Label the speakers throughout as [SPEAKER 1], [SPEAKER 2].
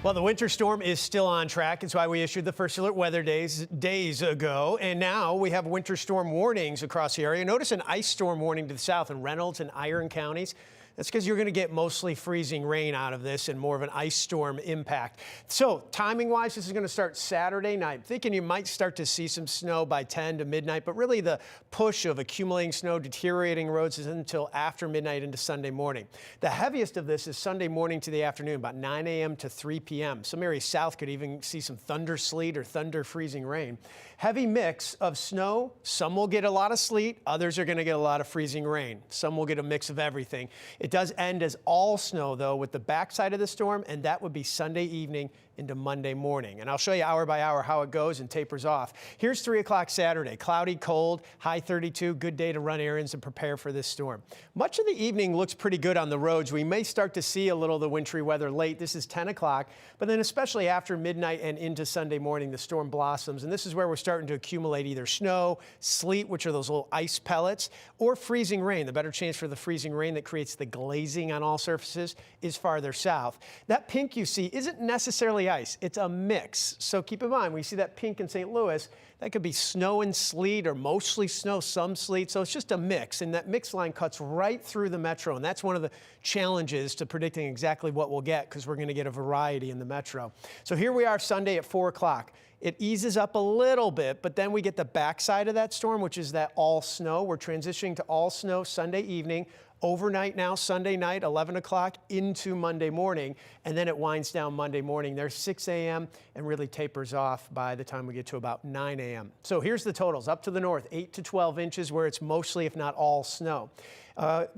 [SPEAKER 1] Well, the winter storm is still on track. It's why we issued the first alert weather days ago. And now we have winter storm warnings across the area. Notice an ice storm warning to the south in Reynolds and Iron counties. That's because you're going to get mostly freezing rain out of this and more of an ice storm impact. So timing-wise, this is going to start Saturday night. Thinking you might start to see some snow by 10 to midnight, but really the push of accumulating snow, deteriorating roads is until after midnight into Sunday morning. The heaviest of this is Sunday morning to the afternoon, about 9 a.m. to 3 p.m. Some areas south could even see some thunder sleet or thunder freezing rain. Heavy mix of snow. Some will get a lot of sleet. Others are going to get a lot of freezing rain. Some will get a mix of everything. It does end as all snow, though, with the backside of the storm, and that would be Sunday evening into Monday morning. And I'll show you hour by hour how it goes and tapers off. Here's 3 o'clock Saturday. Cloudy, cold, high 32. Good day to run errands and prepare for this storm. Much of the evening looks pretty good on the roads. We may start to see a little of the wintry weather late. This is 10 o'clock, but then especially after midnight and into Sunday morning, the storm blossoms. And this is where we're starting to accumulate either snow, sleet, which are those little ice pellets, or freezing rain. The better chance for the freezing rain that creates the glazing on all surfaces is farther south. That pink you see isn't necessarily ice. It's a mix. So keep in mind, when you see that pink in St. Louis, that could be snow and sleet or mostly snow, some sleet. So it's just a mix. And that mix line cuts right through the metro. And that's one of the challenges to predicting exactly what we'll get, because we're going to get a variety in the metro. So here we are Sunday at 4 o'clock. It eases up a little bit, but then we get the backside of that storm, which is that all snow. We're transitioning to all snow Sunday evening. Overnight now, Sunday night, 11 o'clock into Monday morning, and then it winds down Monday morning. There's 6 a.m. and really tapers off by the time we get to about 9 a.m. So here's the totals. Up to the north, 8 to 12 inches where it's mostly, if not all, snow.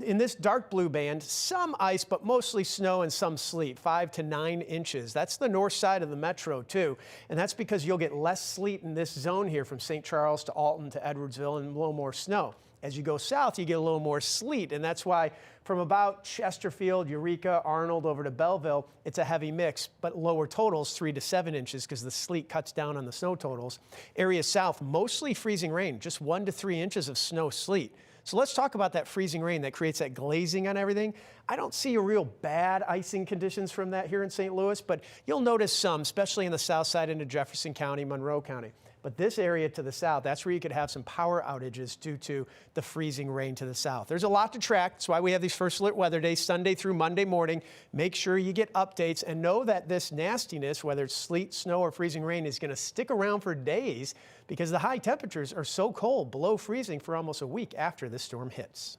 [SPEAKER 1] In this dark blue band, some ice, but mostly snow and some sleet, 5 to 9 inches. That's the north side of the metro, too. And that's because you'll get less sleet in this zone here from St. Charles to Alton to Edwardsville and a little more snow. As you go south, you get a little more sleet, and that's why from about Chesterfield, Eureka, Arnold over to Belleville, it's a heavy mix, but lower totals, 3 to 7 inches, because the sleet cuts down on the snow totals. Areas south, mostly freezing rain, just 1 to 3 inches of snow sleet. So let's talk about that freezing rain that creates that glazing on everything. I don't see a real bad icing conditions from that here in St. Louis, but you'll notice some, especially in the south side into Jefferson County, Monroe County. But this area to the south, that's where you could have some power outages due to the freezing rain to the south. There's a lot to track. That's why we have these first alert weather days, Sunday through Monday morning. Make sure you get updates and know that this nastiness, whether it's sleet, snow, or freezing rain, is going to stick around for days because the high temperatures are so cold, below freezing, for almost a week after this storm hits.